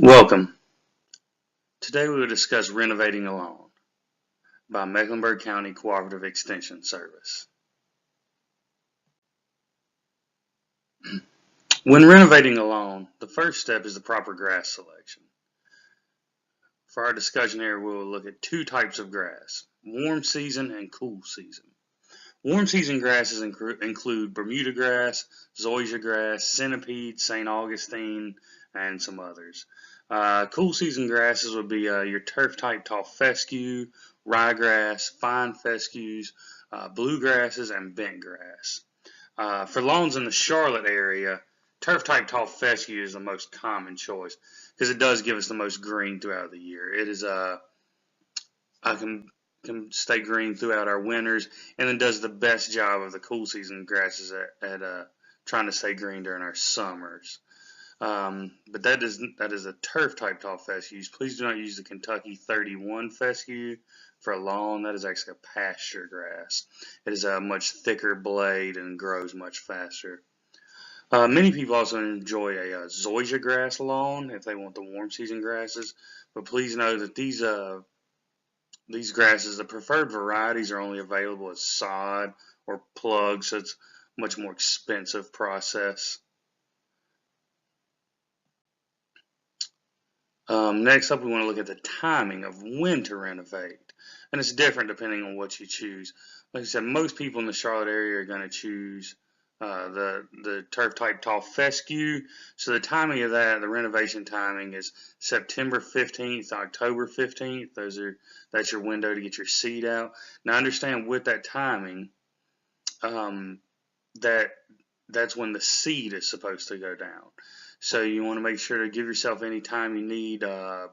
Welcome. Today we will discuss Renovating a Lawn by Mecklenburg County Cooperative Extension Service. When renovating a lawn, the first step is the proper grass selection. For our discussion here, we will look at two types of grass, warm season and cool season. Warm season grasses include Bermuda grass, zoysia grass, centipede, St. Augustine, and some others. Cool season grasses would be your turf-type tall fescue, ryegrass, fine fescues, bluegrasses, and bent grass. For lawns in the Charlotte area, turf-type tall fescue is the most common choice because it does give us the most green throughout the year. It is can stay green throughout our winters, and then does the best job of the cool season grasses at trying to stay green during our summers. But that is a turf type tall fescue. Please do not use the Kentucky 31 fescue for a lawn. That is actually a pasture grass. It is a much thicker blade and grows much faster. Many people also enjoy a zoysia grass lawn if they want the warm season grasses. But please know that these grasses, the preferred varieties, are only available as sod or plugs, so it's a much more expensive process. Next up, we want to look at the timing of when to renovate. And it's different depending on what you choose. Like I said, most people in the Charlotte area are going to choose the turf type tall fescue. So the timing of that, the renovation timing, is September 15th, October 15th. That's your window to get your seed out. Now understand with that timing, that's when the seed is supposed to go down. So you want to make sure to give yourself any time you need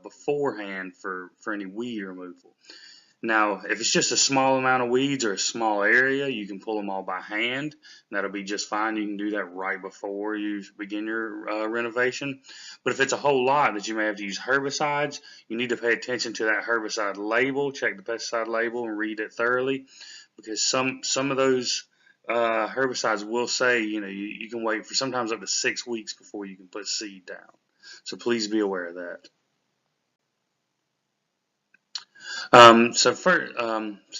beforehand for any weed removal. Now, if it's just a small amount of weeds or a small area, you can pull them all by hand. And that'll be just fine. You can do that right before you begin your renovation. But if it's a whole lot that you may have to use herbicides, you need to pay attention to that herbicide label. Check the pesticide label and read it thoroughly, because some of those herbicides will say, you can wait for sometimes up to 6 weeks before you can put seed down. So please be aware of that. So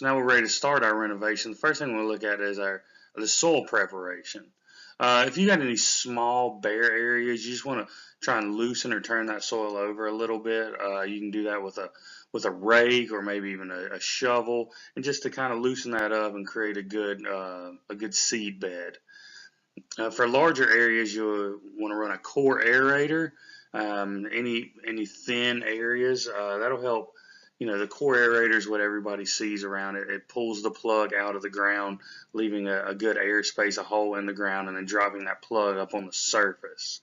now we're ready to start our renovation. The first thing we'll look at is the soil preparation. If you got any small bare areas, you just want to try and loosen or turn that soil over a little bit. You can do that with a rake or maybe even a shovel, and just to kind of loosen that up and create a good seed bed. For larger areas, you'll want to run a core aerator. Any thin areas, that'll help. The core aerator is what everybody sees around it. It pulls the plug out of the ground, leaving a good airspace, a hole in the ground, and then dropping that plug up on the surface,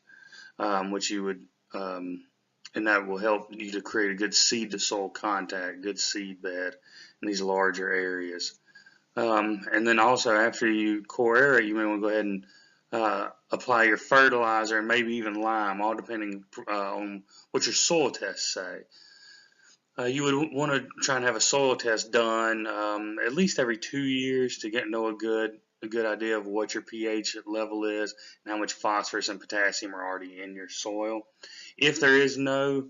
which you would, and that will help you to create a good seed to soil contact, good seed bed in these larger areas. And then also after you core aerate, you may want to go ahead and apply your fertilizer and maybe even lime, all depending on what your soil tests say. You would want to try and have a soil test done at least every 2 years to know a good idea of what your pH level is and how much phosphorus and potassium are already in your soil. If there is no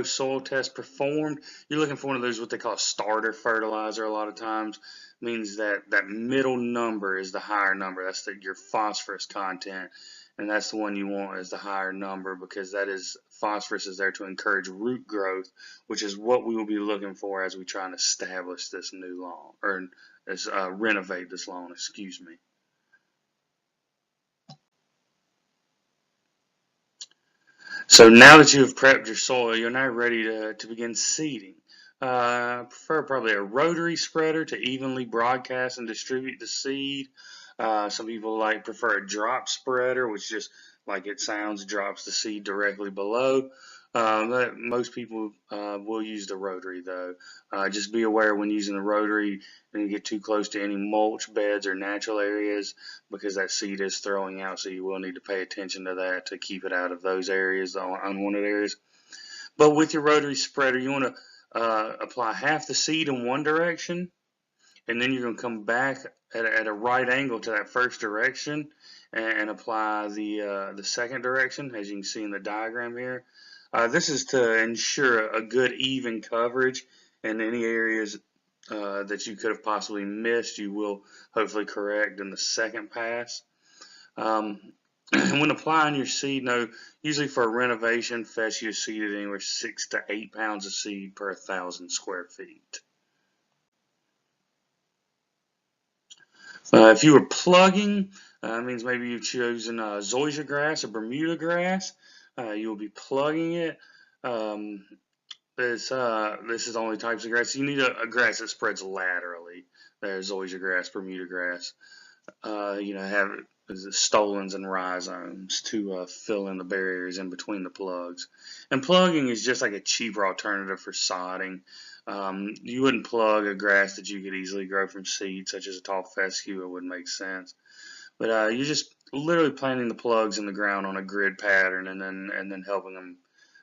soil test performed, you're looking for one of those what they call starter fertilizer. A lot of times means that middle number is the higher number. That's your phosphorus content, and that's the one you want as the higher number, because phosphorus is there to encourage root growth, which is what we will be looking for as we try and establish this new lawn, or renovate this lawn, excuse me. So now that you've prepped your soil, you're now ready to begin seeding. Prefer probably a rotary spreader to evenly broadcast and distribute the seed. Some people prefer a drop spreader, which just like it sounds, drops the seed directly below. Most people will use the rotary though. Just be aware when using the rotary, when you get too close to any mulch beds or natural areas, because that seed is throwing out, so you will need to pay attention to that to keep it out of those areas, the unwanted areas. But with your rotary spreader, you want to apply half the seed in one direction, and then you're going to come back at a right angle to that first direction, and apply the second direction, as you can see in the diagram here. This is to ensure a good even coverage, and any areas that you could have possibly missed, you will hopefully correct in the second pass. When applying your seed, usually for a renovation, fescue is seeded anywhere 6 to 8 pounds of seed per 1,000 square feet. If you were plugging, means maybe you've chosen zoysia grass or Bermuda grass. You will be plugging it. This is the only types of grass. You need a grass that spreads laterally. There's zoysia grass, Bermuda grass. Have stolons and rhizomes to fill in the barriers in between the plugs. And plugging is just like a cheaper alternative for sodding. You wouldn't plug a grass that you could easily grow from seed, such as a tall fescue. It wouldn't make sense. But you're just literally planting the plugs in the ground on a grid pattern, and then helping them,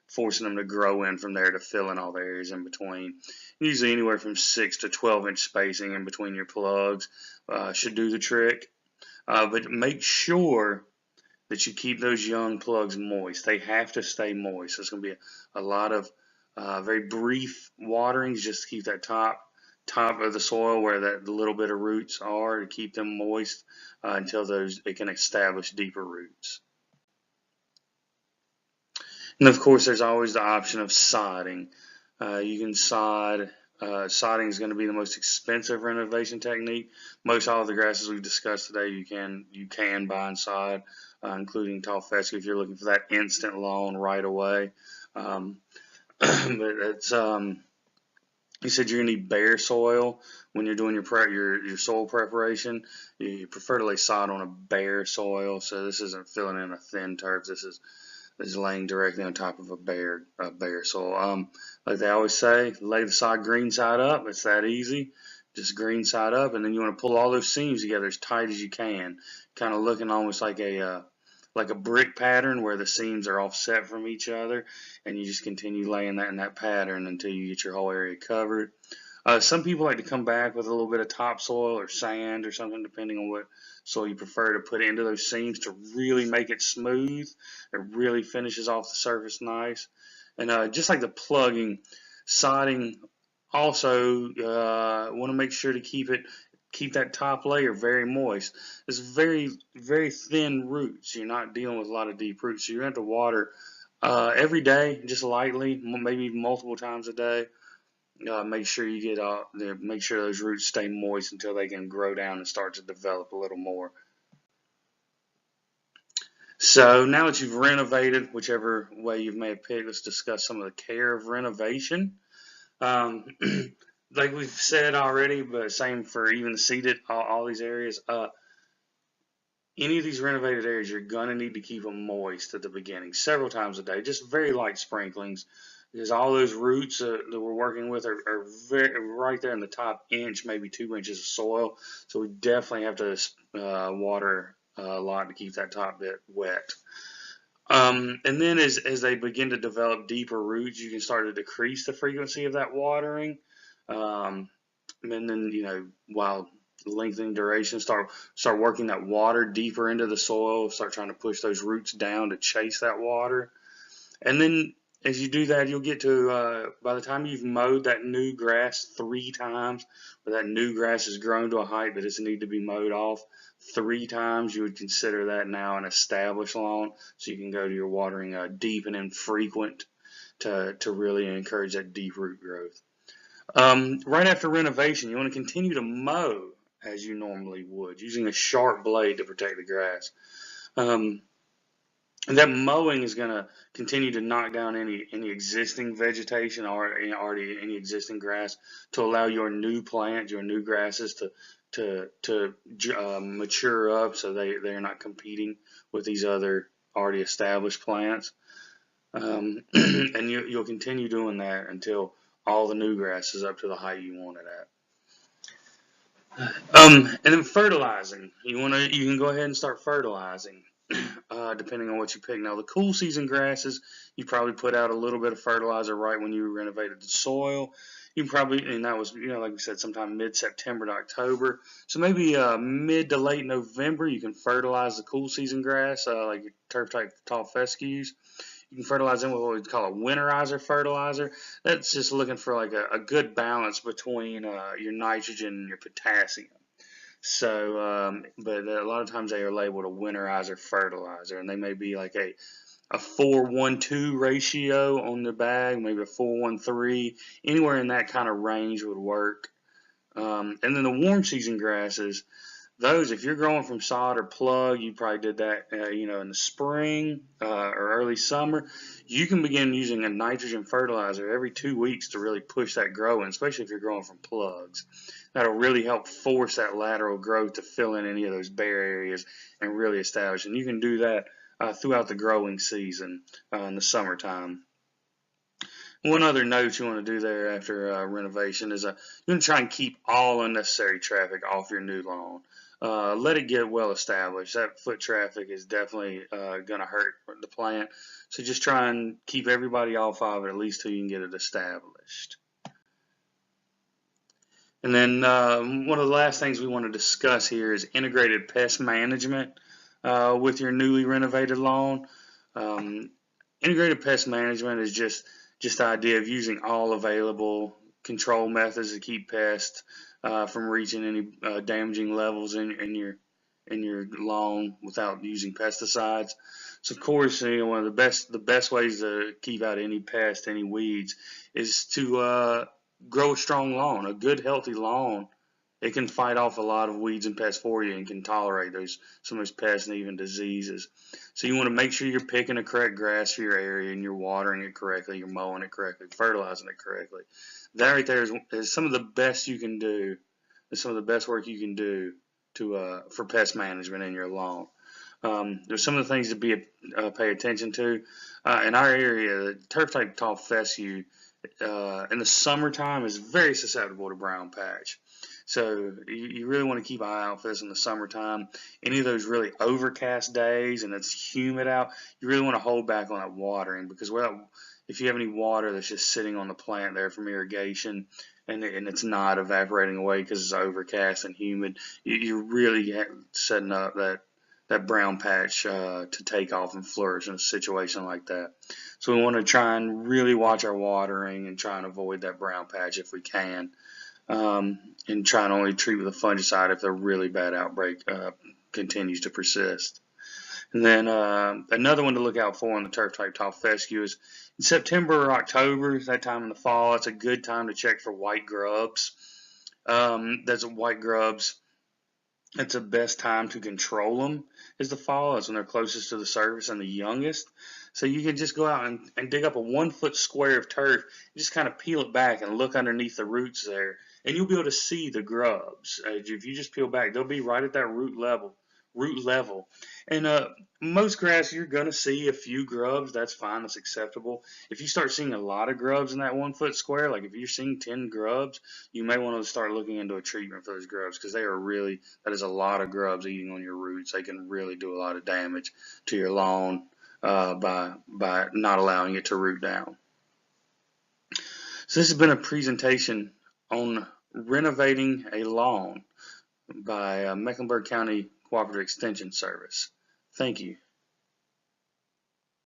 forcing them to grow in from there to fill in all the areas in between. Usually anywhere from 6 to 12-inch spacing in between your plugs should do the trick. But make sure that you keep those young plugs moist. They have to stay moist. There's going to be a lot of very brief waterings just to keep that top of the soil where the little bit of roots are, to keep them moist until it can establish deeper roots. And of course, there's always the option of sodding. You can sod. Sodding is going to be the most expensive renovation technique. Most all of the grasses we've discussed today, you can buy and sod, including tall fescue if you're looking for that instant lawn right away. But it's you said you're gonna need bare soil when you're doing your soil preparation. You prefer to lay sod on a bare soil, so this isn't filling in a thin turf. This is laying directly on top of a bare soil. Like they always say, lay the sod green side up. It's that easy. Just green side up, and then you want to pull all those seams together as tight as you can, kind of looking almost like a brick pattern where the seams are offset from each other, and you just continue laying that in that pattern until you get your whole area covered. Some people like to come back with a little bit of topsoil or sand or something, depending on what soil you prefer to put into those seams to really make it smooth. It really finishes off the surface nice. And just like the plugging, sodding also want to make sure to keep that top layer very moist. It's very, very thin roots. You're not dealing with a lot of deep roots, so you're going to have to water every day, just lightly, maybe multiple times a day. Make sure make sure those roots stay moist until they can grow down and start to develop a little more. So now that you've renovated, whichever way you may have picked, let's discuss some of the care of renovation. Like we've said already, but same for even the seeded, all these areas. Any of these renovated areas, you're going to need to keep them moist at the beginning, several times a day, just very light sprinklings, because all those roots that we're working with are right there in the top inch, maybe 2 inches of soil. So we definitely have to water a lot to keep that top bit wet. And then as they begin to develop deeper roots, you can start to decrease the frequency of that watering. And then, while lengthening duration, start working that water deeper into the soil, start trying to push those roots down to chase that water. And then as you do that, you'll get to, by the time you've mowed that new grass 3 times, or that new grass has grown to a height that it's need to be mowed off 3 times, you would consider that now an established lawn. So you can go to your watering deep and infrequent to really encourage that deep root growth. Right after renovation, you want to continue to mow as you normally would, using a sharp blade to protect the grass. And that mowing is going to continue to knock down any existing vegetation or any existing grass to allow your new plant, your new grasses to mature up, so they're not competing with these other already established plants. And you'll continue doing that until all the new grass is up to the height you want it at. And then fertilizing. You can go ahead and start fertilizing, depending on what you pick. Now the cool season grasses, you probably put out a little bit of fertilizer right when you renovated the soil. You can probably, and that was, like we said, sometime mid-September to October. So maybe mid to late November, you can fertilize the cool season grass, like your turf type tall fescues. You can fertilize them with what we call a winterizer fertilizer. That's just looking for like a good balance between your nitrogen and your potassium. So, but a lot of times they are labeled a winterizer fertilizer, and they may be like a 4:1:2 ratio on the bag, maybe a 4:1:3, anywhere in that kind of range would work. And then the warm season grasses, those, if you're growing from sod or plug, you probably did that, in the spring or early summer. You can begin using a nitrogen fertilizer every 2 weeks to really push that growing, especially if you're growing from plugs. That'll really help force that lateral growth to fill in any of those bare areas and really establish. And you can do that throughout the growing season in the summertime. One other note you want to do there after renovation is you want to try and keep all unnecessary traffic off your new lawn. Let it get well established. That foot traffic is definitely going to hurt the plant. So just try and keep everybody off of it at least till you can get it established. And then one of the last things we want to discuss here is integrated pest management with your newly renovated lawn. Integrated pest management is just the idea of using all available control methods to keep pests from reaching any damaging levels in your lawn without using pesticides. So of course, one of the best ways to keep out any pest, any weeds, is to grow a strong lawn. A good, healthy lawn, it can fight off a lot of weeds and pests for you and can tolerate some of those pests and even diseases. So you want to make sure you're picking the correct grass for your area and you're watering it correctly, you're mowing it correctly, fertilizing it correctly. That right there is some of the best you can do. Is some of the best work you can do for pest management in your lawn. There's some of the things to pay attention to. In our area, the turf type tall fescue in the summertime is very susceptible to brown patch. So you really want to keep an eye out for this in the summertime. Any of those really overcast days and it's humid out, you really want to hold back on that watering because if you have any water that's just sitting on the plant there from irrigation and it's not evaporating away because it's overcast and humid, you're really setting up that brown patch to take off and flourish in a situation like that. So we want to try and really watch our watering and try and avoid that brown patch if we can. And try and only treat with a fungicide if the really bad outbreak continues to persist. And then another one to look out for on the turf type tall fescue is in September or October, that time in the fall. It's a good time to check for white grubs. That's white grubs. It's the best time to control them is the fall. That's when they're closest to the surface and the youngest. So you can just go out and dig up a 1 foot square of turf, and just kind of peel it back and look underneath the roots there, and you'll be able to see the grubs. If you just peel back, they'll be right at that root level. And most grass, you're going to see a few grubs. That's fine. That's acceptable. If you start seeing a lot of grubs in that 1 foot square, like if you're seeing 10 grubs, you may want to start looking into a treatment for those grubs because that is a lot of grubs eating on your roots. They can really do a lot of damage to your lawn by not allowing it to root down. So this has been a presentation on renovating a lawn by Mecklenburg County Cooperative Extension Service. Thank you.